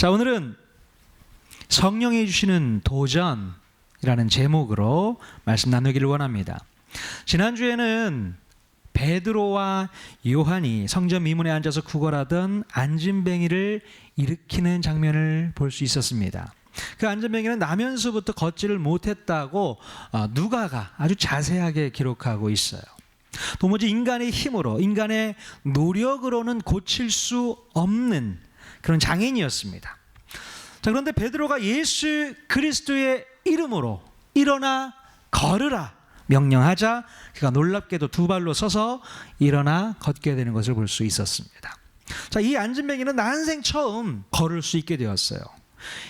자, 오늘은 성령이 주시는 도전이라는 제목으로 말씀 나누기를 원합니다. 지난주에는 베드로와 요한이 성전 미문에 앉아서 구걸하던 안진뱅이를 일으키는 장면을 볼 수 있었습니다. 그 안진뱅이는 나면서부터 걷지를 못했다고 누가가 아주 자세하게 기록하고 있어요. 도무지 인간의 힘으로, 인간의 노력으로는 고칠 수 없는 그런 장애인이었습니다. 자, 그런데 베드로가 예수 그리스도의 이름으로 일어나 걸으라 명령하자 그가 놀랍게도 두 발로 서서 일어나 걷게 되는 것을 볼 수 있었습니다. 자, 이 안진뱅이는 난생 처음 걸을 수 있게 되었어요.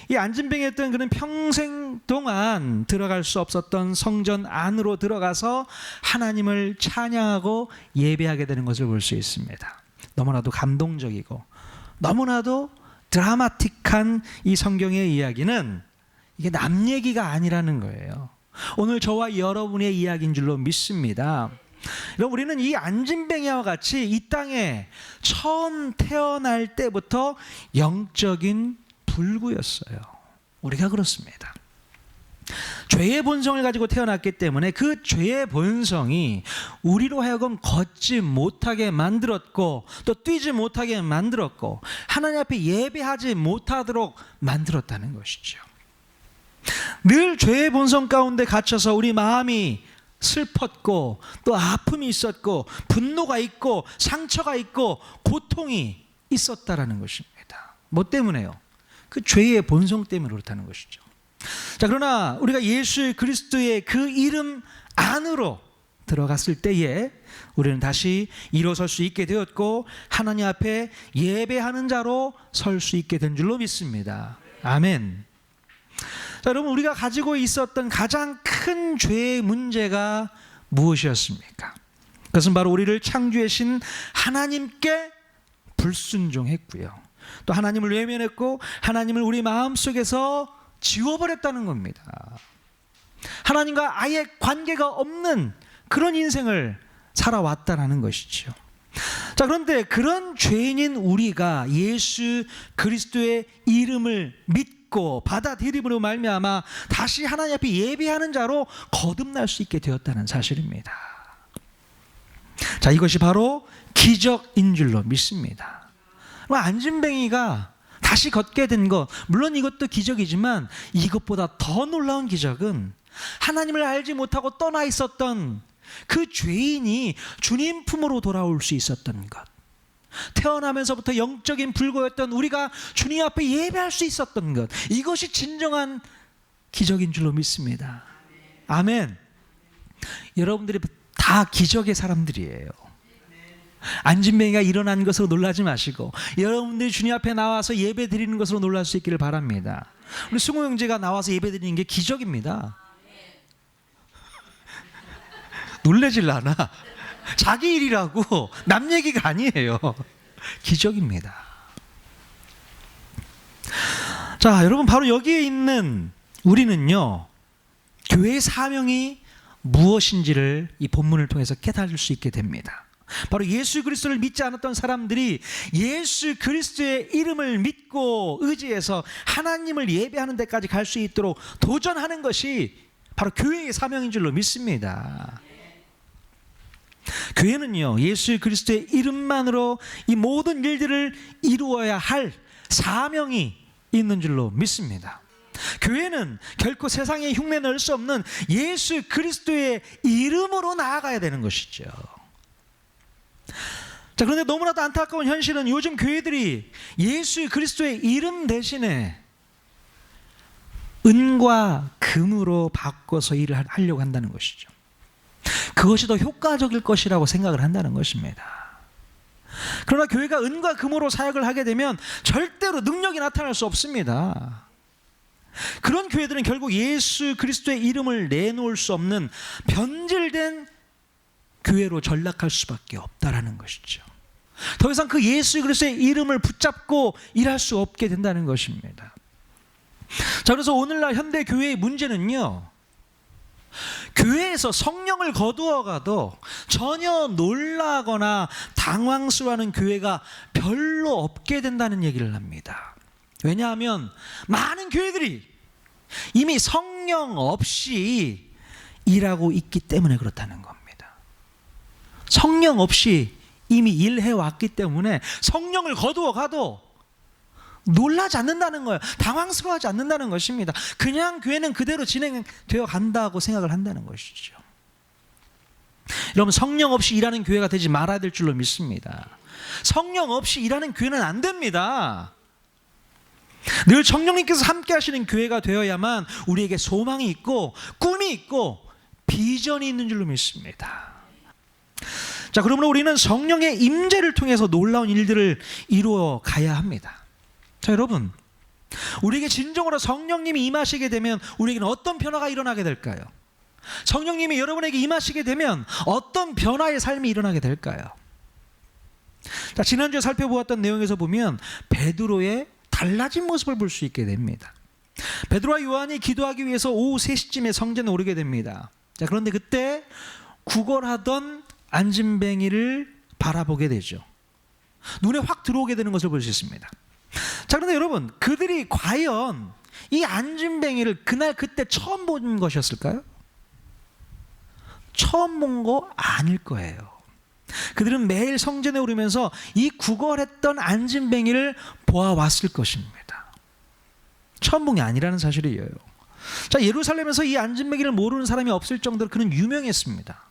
이 안진뱅이였던 그는 평생 동안 들어갈 수 없었던 성전 안으로 들어가서 하나님을 찬양하고 예배하게 되는 것을 볼 수 있습니다. 너무나도 감동적이고 너무나도 드라마틱한 이 성경의 이야기는 이게 남 얘기가 아니라는 거예요. 오늘 저와 여러분의 이야기인 줄로 믿습니다. 여러분, 우리는 이 안진뱅이와 같이 이 땅에 처음 태어날 때부터 영적인 불구였어요. 우리가 그렇습니다. 죄의 본성을 가지고 태어났기 때문에 그 죄의 본성이 우리로 하여금 걷지 못하게 만들었고 또 뛰지 못하게 만들었고 하나님 앞에 예배하지 못하도록 만들었다는 것이죠. 늘 죄의 본성 가운데 갇혀서 우리 마음이 슬펐고 또 아픔이 있었고 분노가 있고 상처가 있고 고통이 있었다라는 것입니다. 뭐 때문에요? 그 죄의 본성 때문에 그렇다는 것이죠. 자, 그러나 우리가 예수 그리스도의 그 이름 안으로 들어갔을 때에 우리는 다시 일어설 수 있게 되었고 하나님 앞에 예배하는 자로 설 수 있게 된 줄로 믿습니다. 아멘. 자, 여러분, 우리가 가지고 있었던 가장 큰 죄의 문제가 무엇이었습니까? 그것은 바로 우리를 창조하신 하나님께 불순종했고요. 또 하나님을 외면했고 하나님을 우리 마음속에서 지워버렸다는 겁니다. 하나님과 아예 관계가 없는 그런 인생을 살아왔다는 것이죠. 자, 그런데 그런 죄인인 우리가 예수 그리스도의 이름을 믿고 받아들임으로 말미암아 다시 하나님 앞에 예배하는 자로 거듭날 수 있게 되었다는 사실입니다. 자, 이것이 바로 기적인 줄로 믿습니다. 안진뱅이가 다시 걷게 된 것, 물론 이것도 기적이지만 이것보다 더 놀라운 기적은 하나님을 알지 못하고 떠나 있었던 그 죄인이 주님 품으로 돌아올 수 있었던 것, 태어나면서부터 영적인 불구였던 우리가 주님 앞에 예배할 수 있었던 것, 이것이 진정한 기적인 줄로 믿습니다. 아멘. 여러분들이 다 기적의 사람들이에요. 안진뱅이가 일어난 것으로 놀라지 마시고 여러분들이 주님 앞에 나와서 예배 드리는 것으로 놀랄 수 있기를 바랍니다. 우리 승호 형제가 나와서 예배 드리는 게 기적입니다. 놀래질 않아. 자기 일이라고 남 얘기가 아니에요. 기적입니다. 자, 여러분, 바로 여기에 있는 우리는요, 교회의 사명이 무엇인지를 이 본문을 통해서 깨달을 수 있게 됩니다. 바로 예수 그리스도를 믿지 않았던 사람들이 예수 그리스도의 이름을 믿고 의지해서 하나님을 예배하는 데까지 갈 수 있도록 도전하는 것이 바로 교회의 사명인 줄로 믿습니다. 교회는요, 예수 그리스도의 이름만으로 이 모든 일들을 이루어야 할 사명이 있는 줄로 믿습니다. 교회는 결코 세상에 흉내 낼 수 없는 예수 그리스도의 이름으로 나아가야 되는 것이죠. 자, 그런데 너무나도 안타까운 현실은 요즘 교회들이 예수 그리스도의 이름 대신에 은과 금으로 바꿔서 일을 하려고 한다는 것이죠. 그것이 더 효과적일 것이라고 생각을 한다는 것입니다. 그러나 교회가 은과 금으로 사역을 하게 되면 절대로 능력이 나타날 수 없습니다. 그런 교회들은 결국 예수 그리스도의 이름을 내놓을 수 없는 변질된 교회로 전락할 수밖에 없다라는 것이죠. 더 이상 그 예수 그리스도의 이름을 붙잡고 일할 수 없게 된다는 것입니다. 자, 그래서 오늘날 현대 교회의 문제는요, 교회에서 성령을 거두어가도 전혀 놀라거나 당황스러워하는 교회가 별로 없게 된다는 얘기를 합니다. 왜냐하면 많은 교회들이 이미 성령 없이 일하고 있기 때문에 그렇다는 겁니다. 성령 없이 이미 일해왔기 때문에 성령을 거두어 가도 놀라지 않는다는 거예요. 당황스러워하지 않는다는 것입니다. 그냥 교회는 그대로 진행되어 간다고 생각을 한다는 것이죠. 여러분, 성령 없이 일하는 교회가 되지 말아야 될 줄로 믿습니다. 성령 없이 일하는 교회는 안 됩니다. 늘 성령님께서 함께 하시는 교회가 되어야만 우리에게 소망이 있고 꿈이 있고 비전이 있는 줄로 믿습니다. 자, 그러므로 우리는 성령의 임재를 통해서 놀라운 일들을 이루어 가야 합니다. 자, 여러분, 우리에게 진정으로 성령님이 임하시게 되면 우리에게는 어떤 변화가 일어나게 될까요? 성령님이 여러분에게 임하시게 되면 어떤 변화의 삶이 일어나게 될까요? 자, 지난주에 살펴보았던 내용에서 보면 베드로의 달라진 모습을 볼 수 있게 됩니다. 베드로와 요한이 기도하기 위해서 오후 3시쯤에 성전에 오르게 됩니다. 자, 그런데 그때 구걸하던 안진뱅이를 바라보게 되죠. 눈에 확 들어오게 되는 것을 볼 수 있습니다. 자, 그런데 여러분, 그들이 과연 이 안진뱅이를 그날 그때 처음 본 것이었을까요? 처음 본 거 아닐 거예요. 그들은 매일 성전에 오르면서 이 구걸했던 안진뱅이를 보아왔을 것입니다. 처음 본 게 아니라는 사실이에요. 자, 예루살렘에서 이 안진뱅이를 모르는 사람이 없을 정도로 그는 유명했습니다.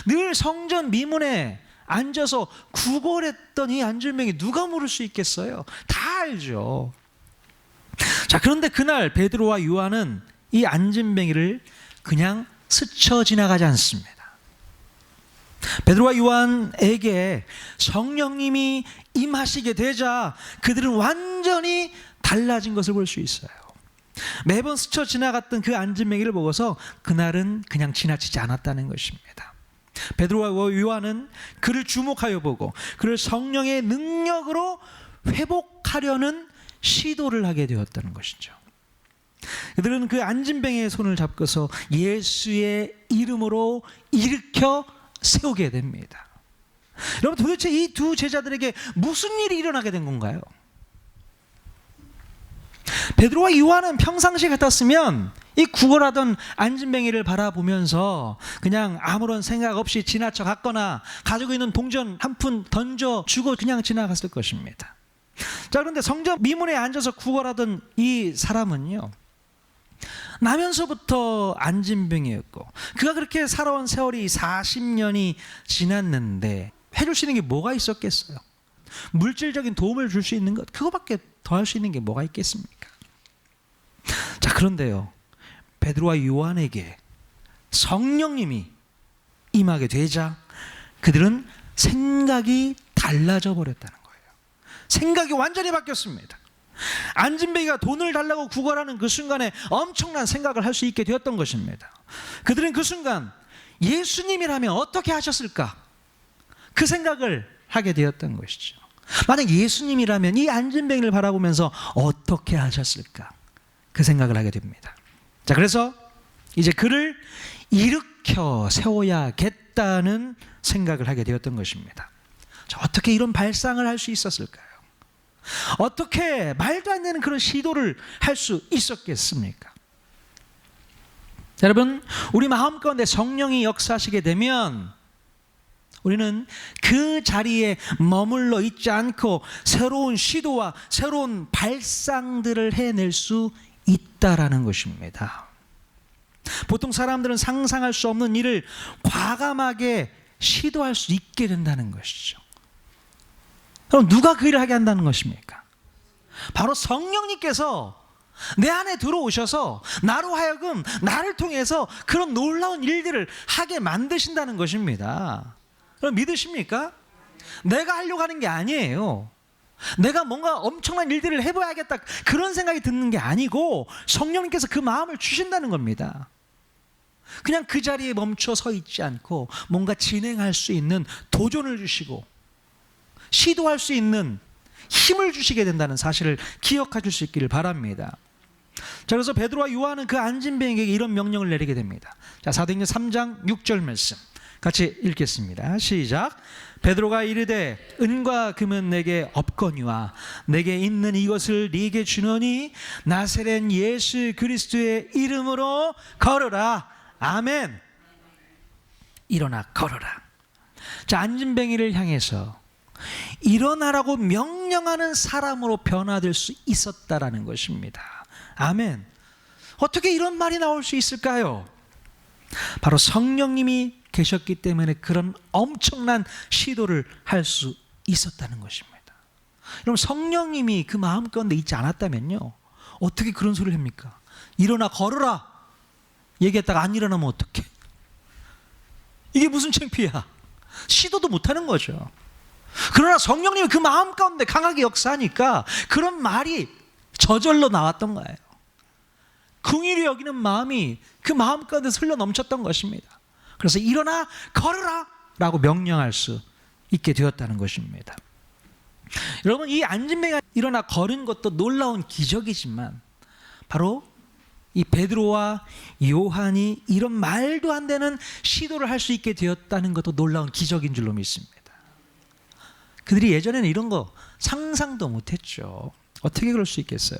늘 성전 미문에 앉아서 구걸했던 이 안진뱅이 누가 모를 수 있겠어요? 다 알죠. 자, 그런데 그날 베드로와 요한은 이 안진뱅이를 그냥 스쳐 지나가지 않습니다. 베드로와 요한에게 성령님이 임하시게 되자 그들은 완전히 달라진 것을 볼 수 있어요. 매번 스쳐 지나갔던 그 안진뱅이를 보고서 그날은 그냥 지나치지 않았다는 것입니다. 베드로와 요한은 그를 주목하여 보고 그를 성령의 능력으로 회복하려는 시도를 하게 되었다는 것이죠. 그들은 그 안진뱅이의 손을 잡고서 예수의 이름으로 일으켜 세우게 됩니다. 여러분, 도대체 이 두 제자들에게 무슨 일이 일어나게 된 건가요? 베드로와 요한은 평상시 같았으면 이 구걸하던 안진뱅이를 바라보면서 그냥 아무런 생각 없이 지나쳐 갔거나 가지고 있는 동전 한 푼 던져주고 그냥 지나갔을 것입니다. 자, 그런데 성전 미문에 앉아서 구걸하던 이 사람은요, 나면서부터 안진뱅이였고 그가 그렇게 살아온 세월이 40년이 지났는데 해줄 수 있는 게 뭐가 있었겠어요? 물질적인 도움을 줄 수 있는 것, 그거밖에 더 할 수 있는 게 뭐가 있겠습니까? 자, 그런데요, 베드로와 요한에게 성령님이 임하게 되자 그들은 생각이 달라져 버렸다는 거예요. 생각이 완전히 바뀌었습니다. 안진뱅이가 돈을 달라고 구걸하는 그 순간에 엄청난 생각을 할 수 있게 되었던 것입니다. 그들은 그 순간 예수님이라면 어떻게 하셨을까? 그 생각을 하게 되었던 것이죠. 만약 예수님이라면 이 안진뱅이를 바라보면서 어떻게 하셨을까? 그 생각을 하게 됩니다. 자, 그래서 이제 그를 일으켜 세워야겠다는 생각을 하게 되었던 것입니다. 자, 어떻게 이런 발상을 할 수 있었을까요? 어떻게 말도 안 되는 그런 시도를 할 수 있었겠습니까? 여러분, 우리 마음 가운데 성령이 역사하시게 되면 우리는 그 자리에 머물러 있지 않고 새로운 시도와 새로운 발상들을 해낼 수 있다라는 것입니다. 보통 사람들은 상상할 수 없는 일을 과감하게 시도할 수 있게 된다는 것이죠. 그럼 누가 그 일을 하게 한다는 것입니까? 바로 성령님께서 내 안에 들어오셔서 나로 하여금 나를 통해서 그런 놀라운 일들을 하게 만드신다는 것입니다. 그럼 믿으십니까? 내가 하려고 하는 게 아니에요. 내가 뭔가 엄청난 일들을 해봐야겠다 그런 생각이 드는 게 아니고 성령님께서 그 마음을 주신다는 겁니다. 그냥 그 자리에 멈춰 서 있지 않고 뭔가 진행할 수 있는 도전을 주시고 시도할 수 있는 힘을 주시게 된다는 사실을 기억해 수 있기를 바랍니다. 자, 그래서 베드로와 요한은 그 안진뱅이에게 이런 명령을 내리게 됩니다. 자, 사도행전 3장 6절 말씀 같이 읽겠습니다. 시작. 베드로가 이르되 은과 금은 내게 없거니와 내게 있는 이것을 네게 주노니 나사렛 예수 그리스도의 이름으로 걸어라. 아멘. 일어나 걸어라. 자, 안진뱅이를 향해서 일어나라고 명령하는 사람으로 변화될 수 있었다라는 것입니다. 아멘. 어떻게 이런 말이 나올 수 있을까요? 바로 성령님이 계셨기 때문에 그런 엄청난 시도를 할 수 있었다는 것입니다. 여러분, 성령님이 그 마음 가운데 있지 않았다면요, 어떻게 그런 소리를 합니까? 일어나 걸어라 얘기했다가 안 일어나면 어떡해? 이게 무슨 창피야? 시도도 못하는 거죠. 그러나 성령님이 그 마음 가운데 강하게 역사하니까 그런 말이 저절로 나왔던 거예요. 긍휼히 여기는 마음이 그 마음 가운데 흘러 넘쳤던 것입니다. 그래서 일어나 걸으라 라고 명령할 수 있게 되었다는 것입니다. 여러분, 이 안진뱅이가 일어나 걸은 것도 놀라운 기적이지만 바로 이 베드로와 요한이 이런 말도 안 되는 시도를 할 수 있게 되었다는 것도 놀라운 기적인 줄로 믿습니다. 그들이 예전에는 이런 거 상상도 못했죠. 어떻게 그럴 수 있겠어요?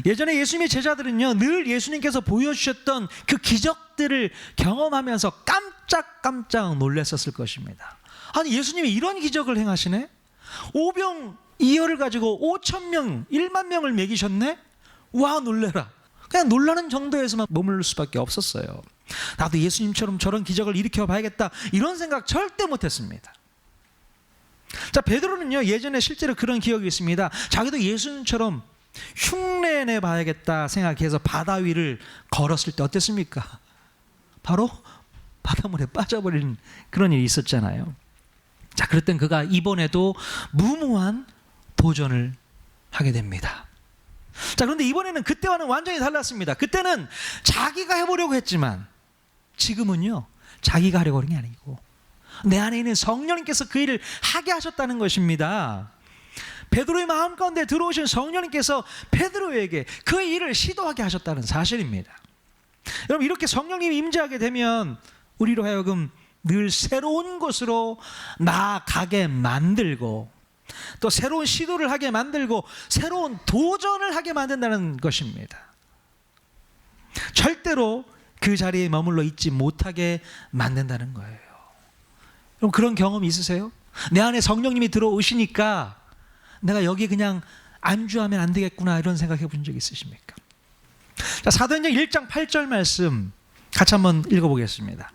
예전에 예수님의 제자들은요, 늘 예수님께서 보여주셨던 그 기적들을 경험하면서 깜짝깜짝 놀랐었을 것입니다. 아니, 예수님이 이런 기적을 행하시네? 오병이어를 가지고 5,000명, 1만 명을 먹이셨네? 와, 놀래라. 그냥 놀라는 정도에서만 머무를 수밖에 없었어요. 나도 예수님처럼 저런 기적을 일으켜 봐야겠다, 이런 생각 절대 못했습니다. 자, 베드로는요, 예전에 실제로 그런 기억이 있습니다. 자기도 예수님처럼 흉내내 봐야겠다 생각해서 바다 위를 걸었을 때 어땠습니까? 바로 바닷물에 빠져버리는 그런 일이 있었잖아요. 자, 그랬던 그가 이번에도 무모한 도전을 하게 됩니다. 자, 그런데 이번에는 그때와는 완전히 달랐습니다. 그때는 자기가 해보려고 했지만 지금은요, 자기가 하려고 하는 게 아니고 내 안에 있는 성령님께서 그 일을 하게 하셨다는 것입니다. 베드로의 마음 가운데 들어오신 성령님께서 베드로에게 그 일을 시도하게 하셨다는 사실입니다. 여러분, 이렇게 성령님이 임재하게 되면 우리로 하여금 늘 새로운 곳으로 나아가게 만들고 또 새로운 시도를 하게 만들고 새로운 도전을 하게 만든다는 것입니다. 절대로 그 자리에 머물러 있지 못하게 만든다는 거예요. 여러분, 그런 경험이 있으세요? 내 안에 성령님이 들어오시니까 내가 여기 그냥 안주하면 안 되겠구나, 이런 생각해 본 적 있으십니까? 자, 사도행전 1장 8절 말씀 같이 한번 읽어보겠습니다.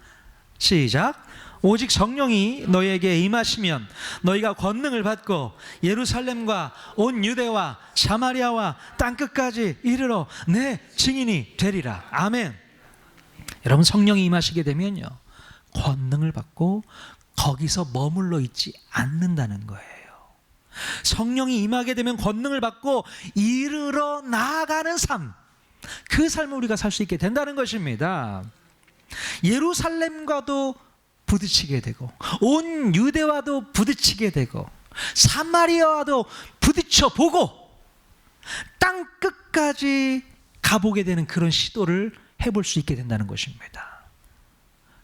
시작. 오직 성령이 너희에게 임하시면 너희가 권능을 받고 예루살렘과 온 유대와 사마리아와 땅끝까지 이르러 내 증인이 되리라. 아멘. 여러분, 성령이 임하시게 되면요, 권능을 받고 거기서 머물러 있지 않는다는 거예요. 성령이 임하게 되면 권능을 받고 이르러 나아가는 삶, 그 삶을 우리가 살 수 있게 된다는 것입니다. 예루살렘과도 부딪히게 되고 온 유대와도 부딪히게 되고 사마리아와도 부딪혀 보고 땅 끝까지 가보게 되는 그런 시도를 해볼 수 있게 된다는 것입니다.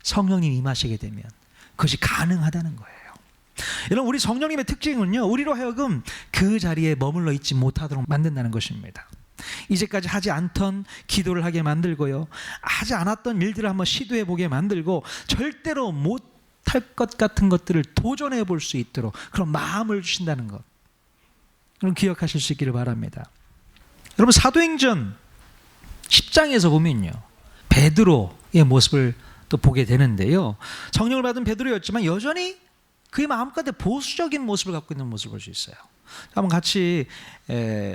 성령님이 임하시게 되면 그것이 가능하다는 거예요. 여러분, 우리 성령님의 특징은요, 우리로 하여금 그 자리에 머물러 있지 못하도록 만든다는 것입니다. 이제까지 하지 않던 기도를 하게 만들고요, 하지 않았던 일들을 한번 시도해 보게 만들고 절대로 못할 것 같은 것들을 도전해 볼 수 있도록 그런 마음을 주신다는 것, 그럼 기억하실 수 있기를 바랍니다. 여러분, 사도행전 10장에서 보면요, 베드로의 모습을 또 보게 되는데요, 성령을 받은 베드로였지만 여전히 그의 마음가운데 보수적인 모습을 갖고 있는 모습을 볼 수 있어요. 한번 같이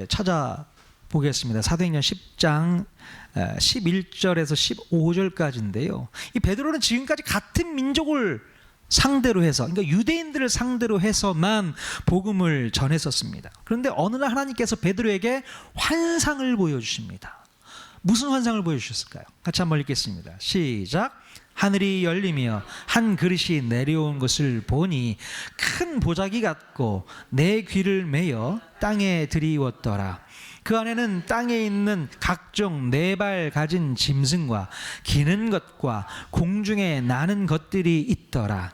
찾아보겠습니다. 사도행전 10장 11절에서 15절까지인데요. 이 베드로는 지금까지 같은 민족을 상대로 해서, 그러니까 유대인들을 상대로 해서만 복음을 전했었습니다. 그런데 어느 날 하나님께서 베드로에게 환상을 보여주십니다. 무슨 환상을 보여주셨을까요? 같이 한번 읽겠습니다. 시작. 하늘이 열리며 한 그릇이 내려온 것을 보니 큰 보자기 같고 내 귀를 메어 땅에 들이웠더라. 그 안에는 땅에 있는 각종 네 발 가진 짐승과 기는 것과 공중에 나는 것들이 있더라.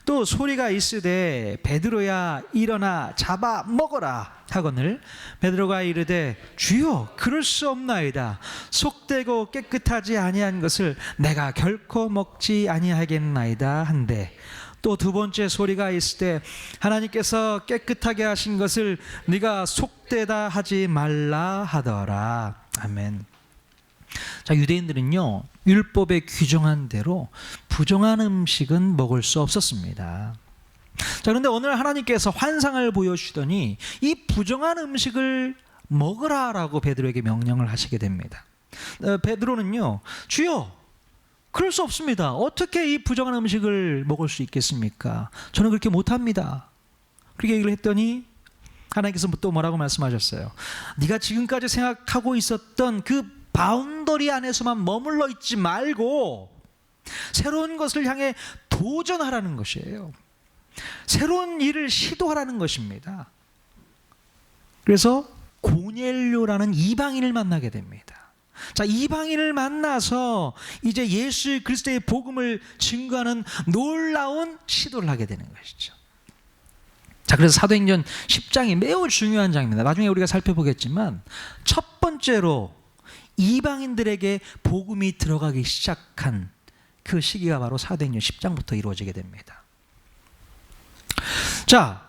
또 소리가 있으되 베드로야 일어나 잡아 먹어라 하거늘 베드로가 이르되 주여 그럴 수 없나이다. 속되고 깨끗하지 아니한 것을 내가 결코 먹지 아니하겠나이다 한데 또 두 번째 소리가 있을 때 하나님께서 깨끗하게 하신 것을 네가 속되다 하지 말라 하더라. 아멘. 자, 유대인들은요 율법에 규정한 대로 부정한 음식은 먹을 수 없었습니다. 자, 그런데 오늘 하나님께서 환상을 보여주시더니 이 부정한 음식을 먹으라라고 베드로에게 명령을 하시게 됩니다. 베드로는요 주여 그럴 수 없습니다. 어떻게 이 부정한 음식을 먹을 수 있겠습니까? 저는 그렇게 못합니다. 그렇게 얘기를 했더니 하나님께서 또 뭐라고 말씀하셨어요? 네가 지금까지 생각하고 있었던 그 바운더리 안에서만 머물러 있지 말고 새로운 것을 향해 도전하라는 것이에요. 새로운 일을 시도하라는 것입니다. 그래서 고넬료라는 이방인을 만나게 됩니다. 자, 이방인을 만나서 이제 예수 그리스도의 복음을 증거하는 놀라운 시도를 하게 되는 것이죠. 자, 그래서 사도행전 10장이 매우 중요한 장입니다. 나중에 우리가 살펴보겠지만 첫 번째로 이방인들에게 복음이 들어가기 시작한 그 시기가 바로 사도행전 10장부터 이루어지게 됩니다. 자,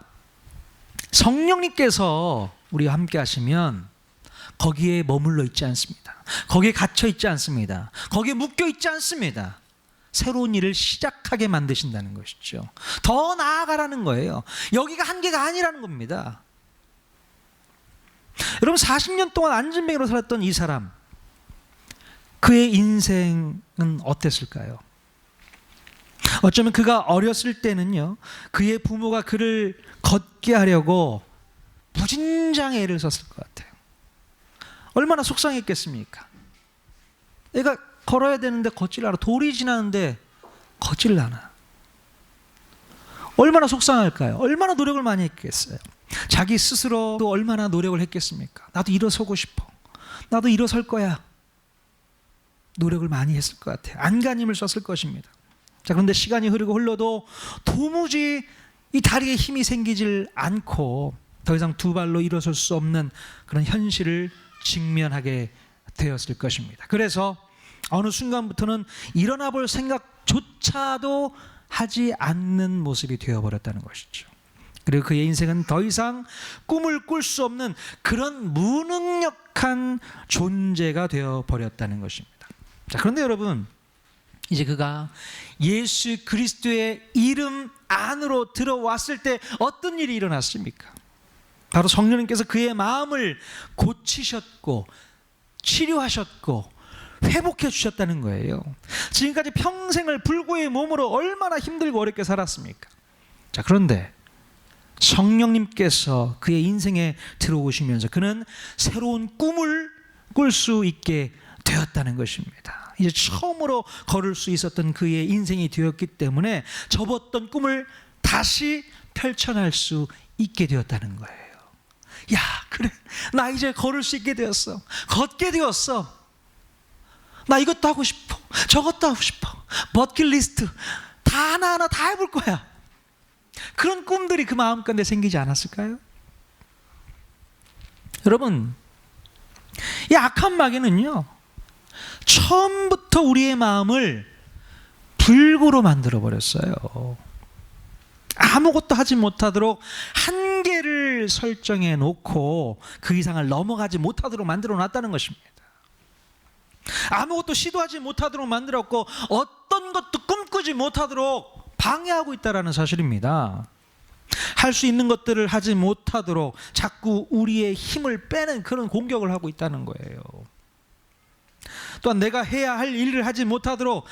성령님께서 우리와 함께 하시면 거기에 머물러 있지 않습니다. 거기에 갇혀 있지 않습니다. 거기에 묶여 있지 않습니다. 새로운 일을 시작하게 만드신다는 것이죠. 더 나아가라는 거예요. 여기가 한계가 아니라는 겁니다. 여러분 40년 동안 안진뱅이로 살았던 이 사람, 그의 인생은 어땠을까요? 어쩌면 그가 어렸을 때는요 그의 부모가 그를 걷게 하려고 무진장의 애를 썼을 것 같아요. 얼마나 속상했겠습니까? 애가 걸어야 되는데 걷질 않아. 돌이 지나는데 걷질 않아. 얼마나 속상할까요? 얼마나 노력을 많이 했겠어요? 자기 스스로도 얼마나 노력을 했겠습니까? 나도 일어서고 싶어. 나도 일어설 거야. 노력을 많이 했을 것 같아요. 안간힘을 썼을 것입니다. 자, 그런데 시간이 흘러도 도무지 이 다리에 힘이 생기질 않고 더 이상 두 발로 일어설 수 없는 그런 현실을 직면하게 되었을 것입니다. 그래서 어느 순간부터는 일어나 볼 생각조차도 하지 않는 모습이 되어버렸다는 것이죠. 그리고 그의 인생은 더 이상 꿈을 꿀 수 없는 그런 무능력한 존재가 되어버렸다는 것입니다. 자, 그런데 여러분, 이제 그가 예수 그리스도의 이름 안으로 들어왔을 때 어떤 일이 일어났습니까? 바로 성령님께서 그의 마음을 고치셨고 치료하셨고 회복해 주셨다는 거예요. 지금까지 평생을 불구의 몸으로 얼마나 힘들고 어렵게 살았습니까? 자, 그런데 성령님께서 그의 인생에 들어오시면서 그는 새로운 꿈을 꿀 수 있게 되었다는 것입니다. 이제 처음으로 걸을 수 있었던 그의 인생이 되었기 때문에 접었던 꿈을 다시 펼쳐날 수 있게 되었다는 거예요. 야, 그래, 나 이제 걸을 수 있게 되었어. 걷게 되었어. 나 이것도 하고 싶어. 저것도 하고 싶어. 버킷리스트 다 하나하나 다 해볼 거야. 그런 꿈들이 그 마음 가운데 생기지 않았을까요? 여러분, 이 악한 마귀는요 처음부터 우리의 마음을 불구로 만들어 버렸어요. 아무것도 하지 못하도록 한계를 설정해 놓고 그 이상을 넘어가지 못하도록 만들어 놨다는 것입니다. 아무것도 시도하지 못하도록 만들었고 어떤 것도 꿈꾸지 못하도록 방해하고 있다는 사실입니다. 할 수 있는 것들을 하지 못하도록 자꾸 우리의 힘을 빼는 그런 공격을 하고 있다는 거예요. 또한 내가 해야 할 일을 하지 못하도록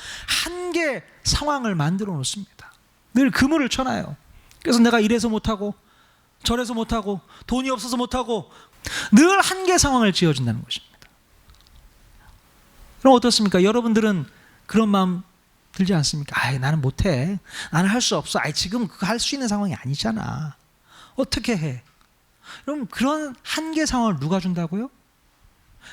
한계 상황을 만들어 놓습니다. 늘 그물을 쳐놔요. 그래서 내가 이래서 못하고 저래서 못하고 돈이 없어서 못하고 늘 한계 상황을 지어준다는 것입니다. 그럼 어떻습니까? 여러분들은 그런 마음 들지 않습니까? 아이, 나는 못해. 나는 할 수 없어. 아이, 지금 그거 할 수 있는 상황이 아니잖아. 어떻게 해? 그럼 그런 한계 상황을 누가 준다고요?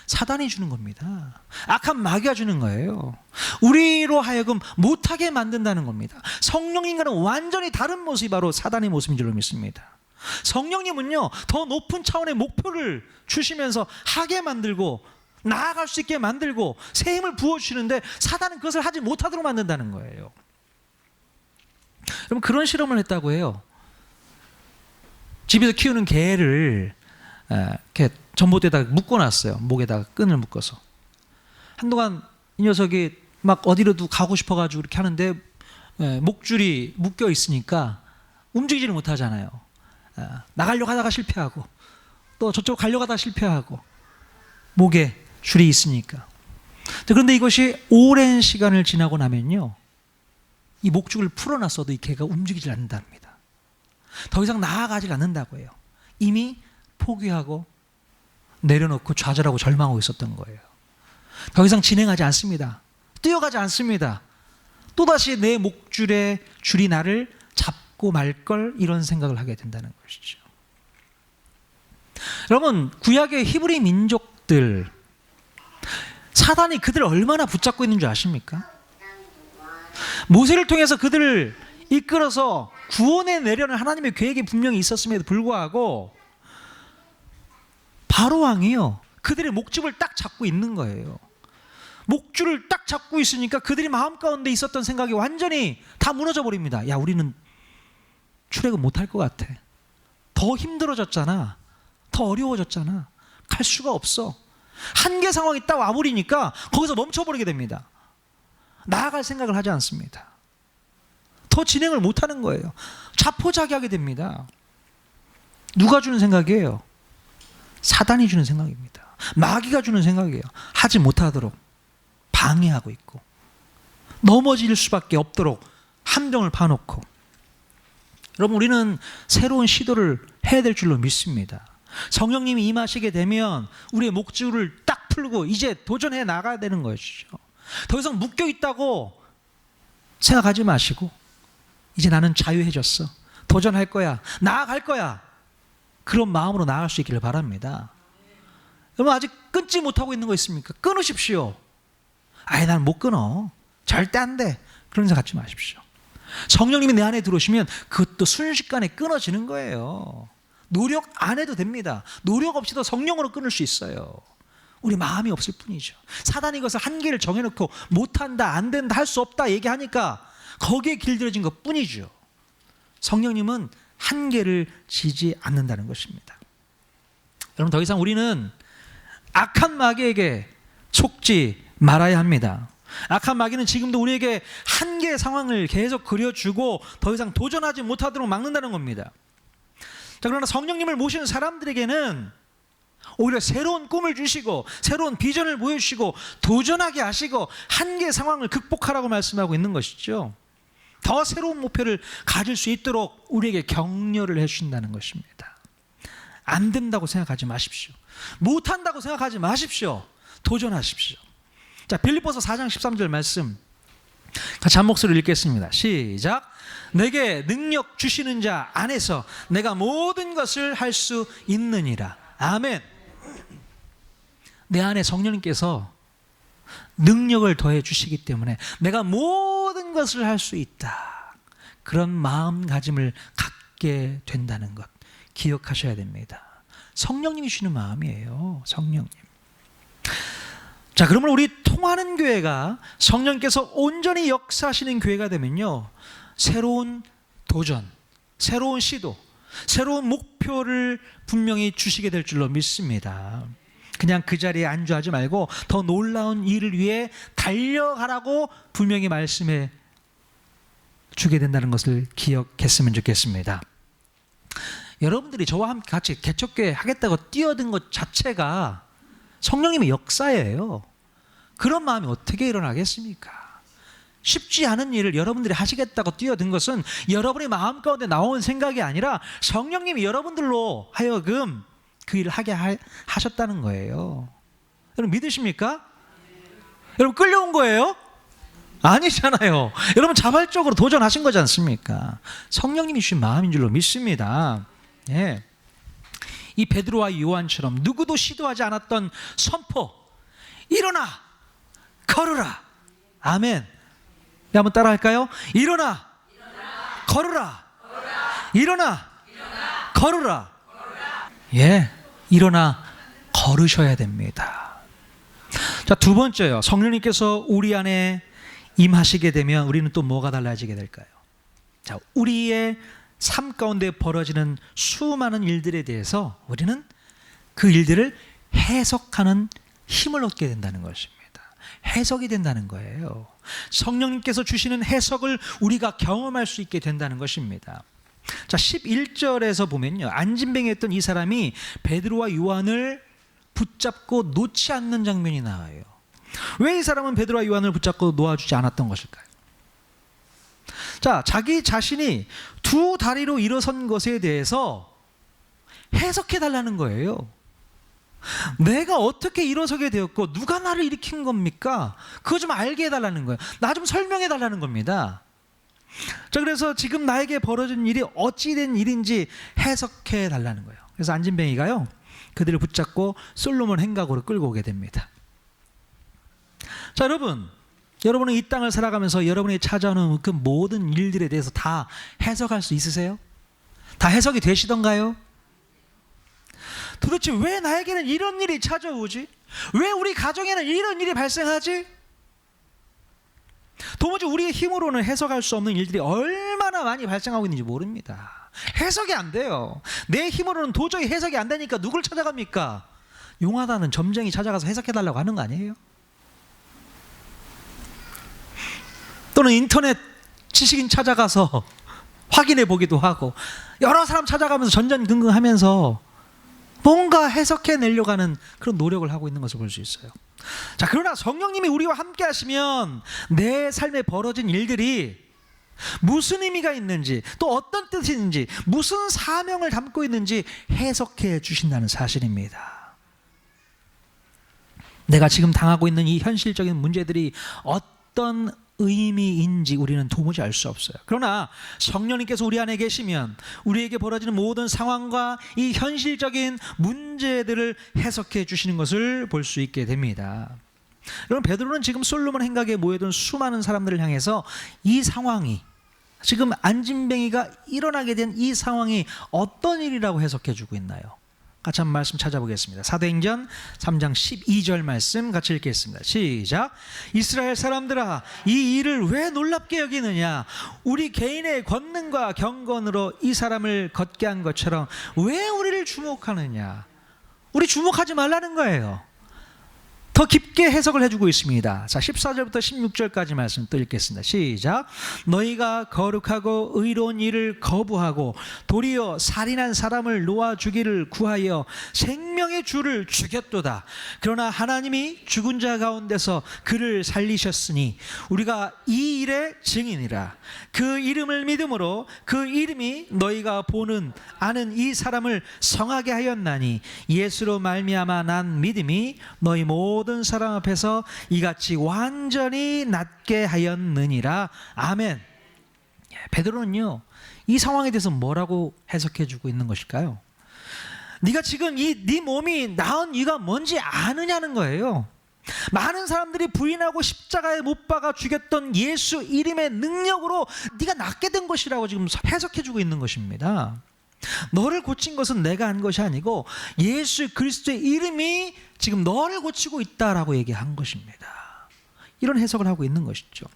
사단이 주는 겁니다. 악한 마귀가 주는 거예요. 우리로 하여금 못하게 만든다는 겁니다. 성령님과는 완전히 다른 모습이 바로 사단의 모습인 줄로 믿습니다. 성령님은요, 더 높은 차원의 목표를 주시면서 하게 만들고 나아갈 수 있게 만들고 새 힘을 부어주시는데, 사단은 그것을 하지 못하도록 만든다는 거예요. 여러분, 그런 실험을 했다고 해요. 집에서 키우는 개를 이렇게 전봇대에다가 묶어놨어요. 목에다가 끈을 묶어서. 한동안 이 녀석이 막 어디로도 가고 싶어가지고 이렇게 하는데 목줄이 묶여 있으니까 움직이지를 못하잖아요. 나가려고 하다가 실패하고 또 저쪽 가려고 하다가 실패하고, 목에 줄이 있으니까. 그런데 이것이 오랜 시간을 지나고 나면요, 이 목줄을 풀어놨어도 이 개가 움직이질 않는답니다. 더 이상 나아가질 않는다고 해요. 이미 포기하고 내려놓고 좌절하고 절망하고 있었던 거예요. 더 이상 진행하지 않습니다. 뛰어가지 않습니다. 또다시 내 목줄에 줄이 나를 잡고 말걸, 이런 생각을 하게 된다는 것이죠. 여러분, 구약의 히브리 민족들, 사단이 그들을 얼마나 붙잡고 있는 줄 아십니까? 모세를 통해서 그들을 이끌어서 구원해 내려는 하나님의 계획이 분명히 있었음에도 불구하고 바로 왕이요, 그들의 목줄을 딱 잡고 있는 거예요. 목줄을 딱 잡고 있으니까 그들이 마음 가운데 있었던 생각이 완전히 다 무너져 버립니다. 야, 우리는 출애굽 못할 것 같아. 더 힘들어졌잖아. 더 어려워졌잖아. 갈 수가 없어. 한계 상황이 딱 와버리니까 거기서 멈춰버리게 됩니다. 나아갈 생각을 하지 않습니다. 더 진행을 못하는 거예요. 자포자기하게 됩니다. 누가 주는 생각이에요? 사단이 주는 생각입니다. 마귀가 주는 생각이에요. 하지 못하도록 방해하고 있고, 넘어질 수밖에 없도록 함정을 파놓고. 여러분, 우리는 새로운 시도를 해야 될 줄로 믿습니다. 성령님이 임하시게 되면 우리의 목줄을 딱 풀고 이제 도전해 나가야 되는 것이죠. 더 이상 묶여 있다고 생각하지 마시고, 이제 나는 자유해졌어, 도전할 거야, 나아갈 거야, 그런 마음으로 나아갈 수 있기를 바랍니다. 여러분, 아직 끊지 못하고 있는 거 있습니까? 끊으십시오. 아예 난 못 끊어, 절대 안 돼, 그런 생각 갖지 마십시오. 성령님이 내 안에 들어오시면 그것도 순식간에 끊어지는 거예요. 노력 안 해도 됩니다. 노력 없이도 성령으로 끊을 수 있어요. 우리 마음이 없을 뿐이죠. 사단이 이것을 한계를 정해놓고 못한다, 안 된다, 할 수 없다 얘기하니까 거기에 길들여진 것 뿐이죠. 성령님은 한계를 지지 않는다는 것입니다. 여러분, 더 이상 우리는 악한 마귀에게 속지 말아야 합니다. 악한 마귀는 지금도 우리에게 한계의 상황을 계속 그려주고 더 이상 도전하지 못하도록 막는다는 겁니다. 자, 그러나 성령님을 모시는 사람들에게는 오히려 새로운 꿈을 주시고 새로운 비전을 보여주시고 도전하게 하시고 한계 상황을 극복하라고 말씀하고 있는 것이죠. 더 새로운 목표를 가질 수 있도록 우리에게 격려를 해주신다는 것입니다. 안 된다고 생각하지 마십시오. 못한다고 생각하지 마십시오. 도전하십시오. 자, 빌립보서 4장 13절 말씀 같이 한 목소리로 읽겠습니다. 시작. 내게 능력 주시는 자 안에서 내가 모든 것을 할 수 있느니라. 아멘. 내 안에 성령님께서 능력을 더해 주시기 때문에 내가 모든 것을 할 수 있다, 그런 마음가짐을 갖게 된다는 것 기억하셔야 됩니다. 성령님이 주시는 마음이에요. 성령님. 자, 그러면 우리 통하는 교회가 성령께서 온전히 역사하시는 교회가 되면요, 새로운 도전, 새로운 시도, 새로운 목표를 분명히 주시게 될 줄로 믿습니다. 그냥 그 자리에 안주하지 말고 더 놀라운 일을 위해 달려가라고 분명히 말씀해 주게 된다는 것을 기억했으면 좋겠습니다. 여러분들이 저와 함께 같이 개척교회 하겠다고 뛰어든 것 자체가 성령님의 역사예요. 그런 마음이 어떻게 일어나겠습니까? 쉽지 않은 일을 여러분들이 하시겠다고 뛰어든 것은 여러분의 마음 가운데 나온 생각이 아니라 성령님이 여러분들로 하여금 그 일을 하게 하셨다는 거예요. 여러분 믿으십니까? 여러분 끌려온 거예요? 아니잖아요. 여러분 자발적으로 도전하신 거지 않습니까? 성령님이 주신 마음인 줄로 믿습니다. 예. 이 베드로와 요한처럼 누구도 시도하지 않았던 선포, 일어나 걸으라. 아멘. 네, 한번 따라 할까요? 일어나 걸으라. 일어나 걸으라. 예, 일어나 걸으셔야 됩니다. 자, 두 번째요. 성령님께서 우리 안에 임하시게 되면 우리는 또 뭐가 달라지게 될까요? 자, 우리의 삶 가운데 벌어지는 수많은 일들에 대해서 우리는 그 일들을 해석하는 힘을 얻게 된다는 것입니다. 해석이 된다는 거예요. 성령님께서 주시는 해석을 우리가 경험할 수 있게 된다는 것입니다. 자, 11절에서 보면요, 안진뱅이였던 이 사람이 베드로와 요한을 붙잡고 놓지 않는 장면이 나와요. 왜 이 사람은 베드로와 요한을 붙잡고 놓아주지 않았던 것일까요? 자, 자기 자신이 두 다리로 일어선 것에 대해서 해석해 달라는 거예요. 내가 어떻게 일어서게 되었고 누가 나를 일으킨 겁니까? 그거 좀 알게 해달라는 거예요. 나 좀 설명해 달라는 겁니다. 자, 그래서 지금 나에게 벌어진 일이 어찌된 일인지 해석해 달라는 거예요. 그래서 안진뱅이가요, 그들을 붙잡고 솔로몬 행각으로 끌고 오게 됩니다. 자, 여러분은 이 땅을 살아가면서 여러분이 찾아오는 그 모든 일들에 대해서 다 해석할 수 있으세요? 다 해석이 되시던가요? 도대체 왜 나에게는 이런 일이 찾아오지? 왜 우리 가정에는 이런 일이 발생하지? 도무지 우리의 힘으로는 해석할 수 없는 일들이 얼마나 많이 발생하고 있는지 모릅니다. 해석이 안 돼요. 내 힘으로는 도저히 해석이 안 되니까 누굴 찾아갑니까? 용하다는 점쟁이 찾아가서 해석해달라고 하는 거 아니에요? 또는 인터넷 지식인 찾아가서 확인해 보기도 하고 여러 사람 찾아가면서 전전긍긍하면서 뭔가 해석해내려고 하는 그런 노력을 하고 있는 것을 볼 수 있어요. 자, 그러나 성령님이 우리와 함께 하시면 내 삶에 벌어진 일들이 무슨 의미가 있는지, 또 어떤 뜻이 있는지, 무슨 사명을 담고 있는지 해석해 주신다는 사실입니다. 내가 지금 당하고 있는 이 현실적인 문제들이 어떤 의미인지 우리는 도무지 알 수 없어요. 그러나 성령님께서 우리 안에 계시면 우리에게 벌어지는 모든 상황과 이 현실적인 문제들을 해석해 주시는 것을 볼 수 있게 됩니다. 여러분, 베드로는 지금 솔로몬 행각에 모여든 수많은 사람들을 향해서 이 상황이, 지금 안진뱅이가 일어나게 된 이 상황이 어떤 일이라고 해석해 주고 있나요? 같이 한번 말씀 찾아보겠습니다. 사도행전 3장 12절 말씀 같이 읽겠습니다. 시작. 이스라엘 사람들아, 이 일을 왜 놀랍게 여기느냐? 우리 개인의 권능과 경건으로 이 사람을 걷게 한 것처럼 왜 우리를 주목하느냐? 우리 주목하지 말라는 거예요. 더 깊게 해석을 해주고 있습니다. 자, 14절부터 16절까지 말씀 또 읽겠습니다. 시작. 너희가 거룩하고 의로운 일을 거부하고 도리어 살인한 사람을 놓아주기를 구하여 생명의 주를 죽였도다. 그러나 하나님이 죽은 자 가운데서 그를 살리셨으니 우리가 이 일의 증인이라. 그 이름을 믿음으로 그 이름이 너희가 보는 아는 이 사람을 성하게 하였나니 예수로 말미암아 난 믿음이 너희 모든 사람 앞에서 이같이 완전히 낫게 하였느니라. 아멘. 베드로는요, 이 상황에 대해서 뭐라고 해석해주고 있는 것일까요? 네가 지금 네 몸이 나은 이유가 뭔지 아느냐는 거예요. 많은 사람들이 부인하고 십자가에 못 박아 죽였던 예수 이름의 능력으로 네가 낫게 된 것이라고 지금 해석해주고 있는 것입니다. 너를 고친 것은 내가 한 것이 아니고 예수 그리스도의 이름이 지금 너를 고치고 있다라고 얘기한 것입니다. 이런 해석을 하고 있는 것이죠.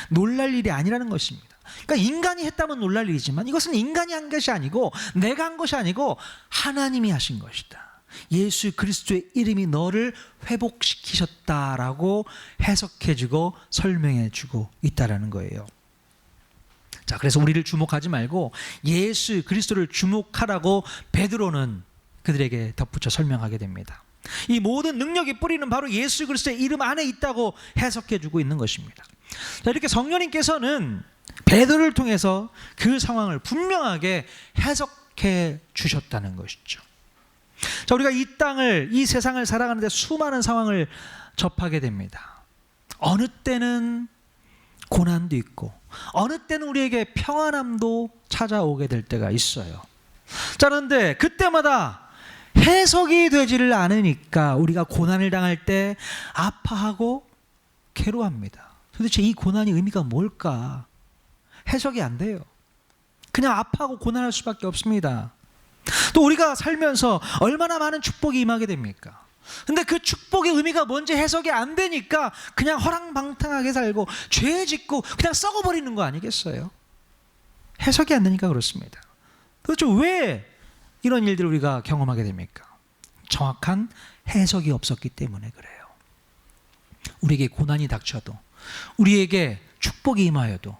놀랄 일이 아니라는 것입니다. 그러니까 인간이 했다면 놀랄 일이지만 이것은 인간이 한 것이 아니고 내가 한 것이 아니고 하나님이 하신 것이다. 예수 그리스도의 이름이 너를 회복시키셨다라고 해석해주고 설명해주고 있다라는 거예요. 자, 그래서 우리를 주목하지 말고 예수 그리스도를 주목하라고 베드로는 그들에게 덧붙여 설명하게 됩니다. 이 모든 능력이 뿌리는 바로 예수 그리스도의 이름 안에 있다고 해석해주고 있는 것입니다. 자, 이렇게 성령님께서는 베드로를 통해서 그 상황을 분명하게 해석해 주셨다는 것이죠. 자, 우리가 이 세상을 살아가는데 수많은 상황을 접하게 됩니다. 어느 때는 고난도 있고 어느 때는 우리에게 평안함도 찾아오게 될 때가 있어요. 자, 그런데 그때마다 해석이 되지를 않으니까 우리가 고난을 당할 때 아파하고 괴로워합니다. 도대체 이 고난의 의미가 뭘까? 해석이 안 돼요. 그냥 아파하고 고난할 수밖에 없습니다. 또 우리가 살면서 얼마나 많은 축복이 임하게 됩니까? 근데 그 축복의 의미가 뭔지 해석이 안 되니까 그냥 허랑방탕하게 살고 죄 짓고 그냥 썩어버리는 거 아니겠어요? 해석이 안 되니까 그렇습니다. 도대체 왜 이런 일들을 우리가 경험하게 됩니까? 정확한 해석이 없었기 때문에 그래요. 우리에게 고난이 닥쳐도, 우리에게 축복이 임하여도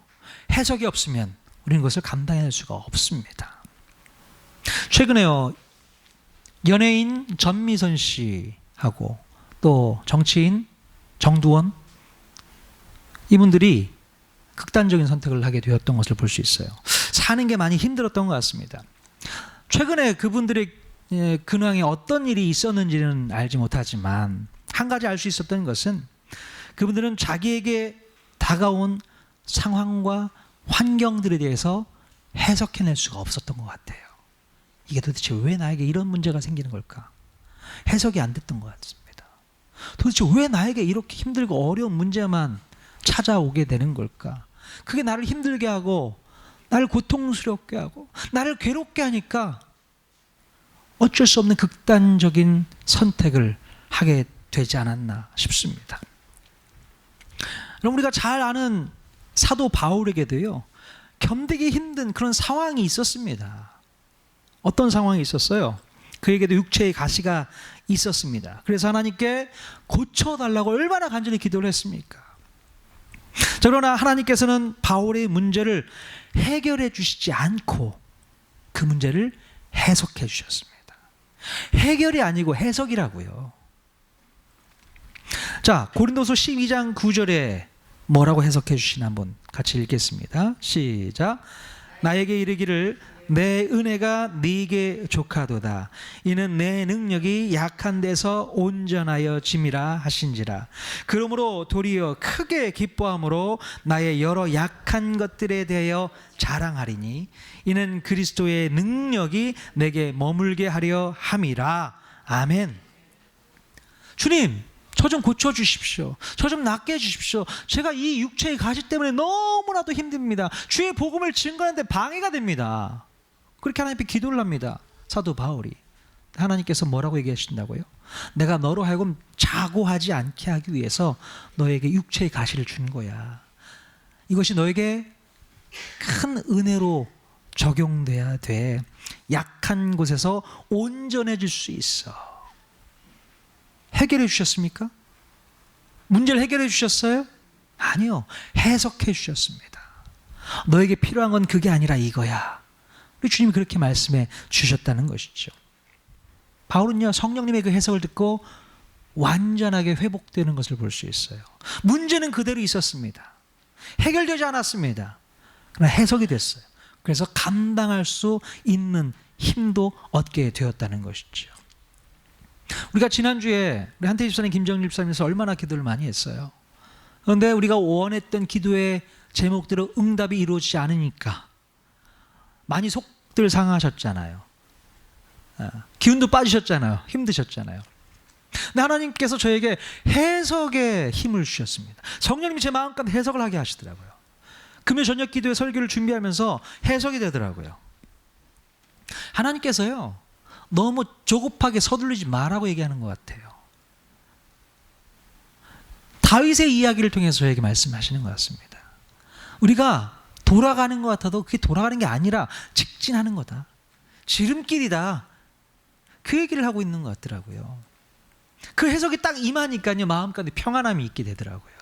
해석이 없으면 우리는 그것을 감당해낼 수가 없습니다. 최근에요, 연예인 전미선 씨하고 또 정치인 정두원, 이분들이 극단적인 선택을 하게 되었던 것을 볼 수 있어요. 사는 게 많이 힘들었던 것 같습니다. 최근에 그분들의 근황에 어떤 일이 있었는지는 알지 못하지만 한 가지 알 수 있었던 것은 그분들은 자기에게 다가온 상황과 환경들에 대해서 해석해낼 수가 없었던 것 같아요. 이게 도대체 왜 나에게 이런 문제가 생기는 걸까? 해석이 안 됐던 것 같습니다. 도대체 왜 나에게 이렇게 힘들고 어려운 문제만 찾아오게 되는 걸까? 그게 나를 힘들게 하고 나를 고통스럽게 하고 나를 괴롭게 하니까 어쩔 수 없는 극단적인 선택을 하게 되지 않았나 싶습니다. 그럼 우리가 잘 아는 사도 바울에게도요, 견디기 힘든 그런 상황이 있었습니다. 어떤 상황이 있었어요? 그에게도 육체의 가시가 있었습니다. 그래서 하나님께 고쳐달라고 얼마나 간절히 기도를 했습니까? 자, 그러나 하나님께서는 바울의 문제를 해결해 주시지 않고 그 문제를 해석해 주셨습니다. 해결이 아니고 해석이라고요. 자, 고린도서 12장 9절에 뭐라고 해석해 주시나 한번 같이 읽겠습니다. 시작. 나에게 이르기를 내 은혜가 네게 족하도다. 이는 내 능력이 약한 데서 온전하여 짐이라 하신지라. 그러므로 도리어 크게 기뻐함으로 나의 여러 약한 것들에 대하여 자랑하리니 이는 그리스도의 능력이 내게 머물게 하려 함이라. 아멘. 주님, 저 좀 고쳐주십시오. 저 좀 낫게 해주십시오. 제가 이 육체의 가시 때문에 너무나도 힘듭니다. 주의 복음을 증거하는데 방해가 됩니다. 그렇게 하나님께 기도를 합니다. 사도 바울이. 하나님께서 뭐라고 얘기하신다고요? 내가 너로 하여금 자고하지 않게 하기 위해서 너에게 육체의 가시를 준 거야. 이것이 너에게 큰 은혜로 적용돼야 돼. 약한 곳에서 온전해질 수 있어. 해결해 주셨습니까? 문제를 해결해 주셨어요? 아니요. 해석해 주셨습니다. 너에게 필요한 건 그게 아니라 이거야. 우리 주님이 그렇게 말씀해 주셨다는 것이죠. 바울은요, 성령님의 그 해석을 듣고 완전하게 회복되는 것을 볼 수 있어요. 문제는 그대로 있었습니다. 해결되지 않았습니다. 그러나 해석이 됐어요. 그래서 감당할 수 있는 힘도 얻게 되었다는 것이죠. 우리가 지난주에 우리 한태희 집사님, 김정일 집사님에서 얼마나 기도를 많이 했어요. 그런데 우리가 원했던 기도의 제목대로 응답이 이루어지지 않으니까 많이 속들 상하셨잖아요. 기운도 빠지셨잖아요. 힘드셨잖아요. 근데 하나님께서 저에게 해석의 힘을 주셨습니다. 성령님이 제 마음껏 해석을 하게 하시더라고요. 금요 저녁 기도회 설교를 준비하면서 해석이 되더라고요. 하나님께서요, 너무 조급하게 서둘르지 마라고 얘기하는 것 같아요. 다윗의 이야기를 통해서 저에게 말씀하시는 것 같습니다. 우리가 돌아가는 것 같아도 그게 돌아가는 게 아니라 직진하는 거다. 지름길이다. 그 얘기를 하고 있는 것 같더라고요. 그 해석이 딱 임하니까요, 마음가운데 평안함이 있게 되더라고요.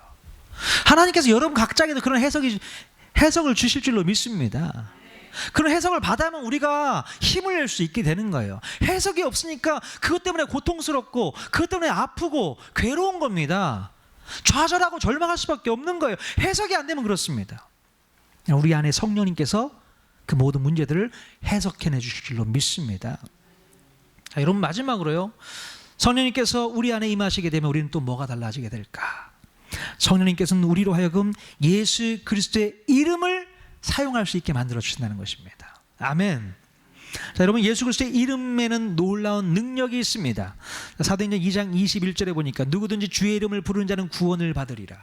하나님께서 여러분 각자에게도 그런 해석을 주실 줄로 믿습니다. 그런 해석을 받아면 우리가 힘을 낼 수 있게 되는 거예요. 해석이 없으니까 그것 때문에 고통스럽고 그것 때문에 아프고 괴로운 겁니다. 좌절하고 절망할 수밖에 없는 거예요. 해석이 안 되면 그렇습니다. 우리 안에 성령님께서 그 모든 문제들을 해석해내 주실 줄로 믿습니다. 자, 여러분 마지막으로요, 성령님께서 우리 안에 임하시게 되면 우리는 또 뭐가 달라지게 될까? 성령님께서는 우리로 하여금 예수 그리스도의 이름을 사용할 수 있게 만들어 주신다는 것입니다. 아멘. 자, 여러분, 예수 그리스도의 이름에는 놀라운 능력이 있습니다. 사도행전 2장 21절에 보니까 누구든지 주의 이름을 부르는 자는 구원을 받으리라.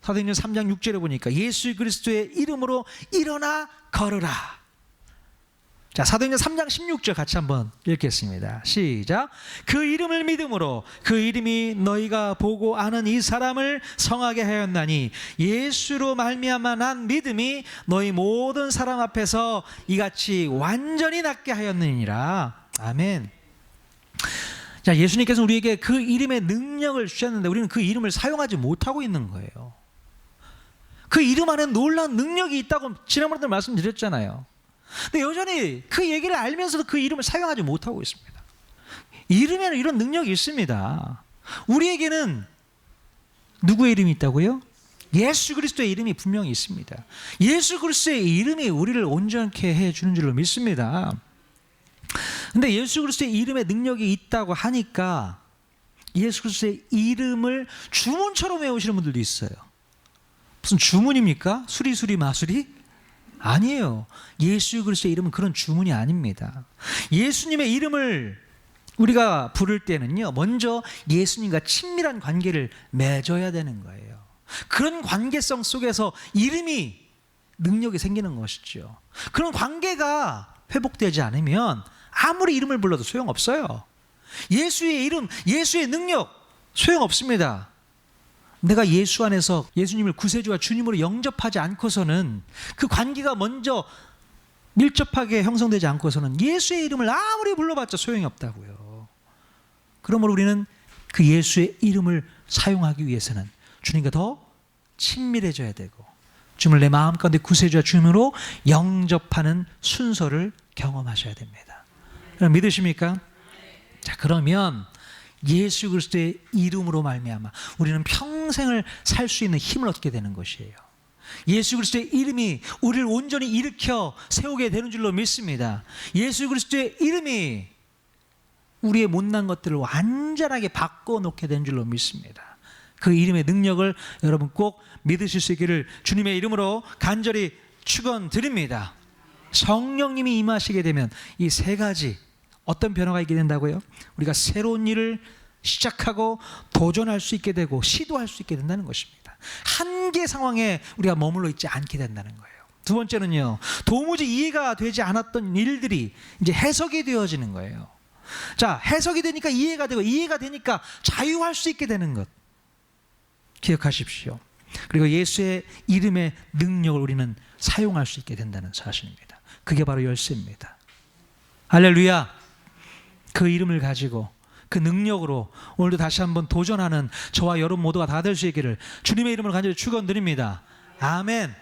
사도행전 3장 6절에 보니까 예수 그리스도의 이름으로 일어나 걸으라. 자, 사도행전 3장 16절 같이 한번 읽겠습니다. 시작. 그 이름을 믿음으로 그 이름이 너희가 보고 아는 이 사람을 성하게 하였나니 예수로 말미암아 난 믿음이 너희 모든 사람 앞에서 이같이 완전히 낫게 하였느니라. 아멘. 자, 예수님께서 우리에게 그 이름의 능력을 주셨는데 우리는 그 이름을 사용하지 못하고 있는 거예요. 그 이름 안에 놀라운 능력이 있다고 지난번에도 말씀드렸잖아요. 근데 여전히 그 얘기를 알면서도 그 이름을 사용하지 못하고 있습니다. 이름에는 이런 능력이 있습니다. 우리에게는 누구의 이름이 있다고요? 예수 그리스도의 이름이 분명히 있습니다. 예수 그리스도의 이름이 우리를 온전케 해주는 줄로 믿습니다. 근데 예수 그리스도의 이름에 능력이 있다고 하니까 예수 그리스도의 이름을 주문처럼 외우시는 분들도 있어요. 무슨 주문입니까? 수리수리 마수리? 아니에요. 예수 그리스도의 이름은 그런 주문이 아닙니다. 예수님의 이름을 우리가 부를 때는요, 먼저 예수님과 친밀한 관계를 맺어야 되는 거예요. 그런 관계성 속에서 이름이 능력이 생기는 것이죠. 그런 관계가 회복되지 않으면 아무리 이름을 불러도 소용없어요. 예수의 이름, 예수의 능력 소용없습니다. 내가 예수 안에서 예수님을 구세주와 주님으로 영접하지 않고서는, 그 관계가 먼저 밀접하게 형성되지 않고서는 예수의 이름을 아무리 불러봤자 소용이 없다고요. 그러므로 우리는 그 예수의 이름을 사용하기 위해서는 주님과 더 친밀해져야 되고 주님을 내 마음 가운데 구세주와 주님으로 영접하는 순서를 경험하셔야 됩니다. 여러분 믿으십니까? 자, 그러면 예수 그리스도의 이름으로 말미암아 우리는 평생을 살 수 있는 힘을 얻게 되는 것이에요. 예수 그리스도의 이름이 우리를 온전히 일으켜 세우게 되는 줄로 믿습니다. 예수 그리스도의 이름이 우리의 못난 것들을 완전하게 바꿔놓게 되는 줄로 믿습니다. 그 이름의 능력을 여러분 꼭 믿으실 수 있기를 주님의 이름으로 간절히 축원드립니다. 성령님이 임하시게 되면 이 세 가지 어떤 변화가 있게 된다고요? 우리가 새로운 일을 시작하고 도전할 수 있게 되고 시도할 수 있게 된다는 것입니다. 한계 상황에 우리가 머물러 있지 않게 된다는 거예요. 두 번째는요, 도무지 이해가 되지 않았던 일들이 이제 해석이 되어지는 거예요. 자, 해석이 되니까 이해가 되고 이해가 되니까 자유할 수 있게 되는 것 기억하십시오. 그리고 예수의 이름의 능력을 우리는 사용할 수 있게 된다는 사실입니다. 그게 바로 열쇠입니다. 할렐루야. 그 이름을 가지고 그 능력으로 오늘도 다시 한번 도전하는 저와 여러분 모두가 다 될 수 있기를 주님의 이름으로 간절히 축원드립니다. 아멘.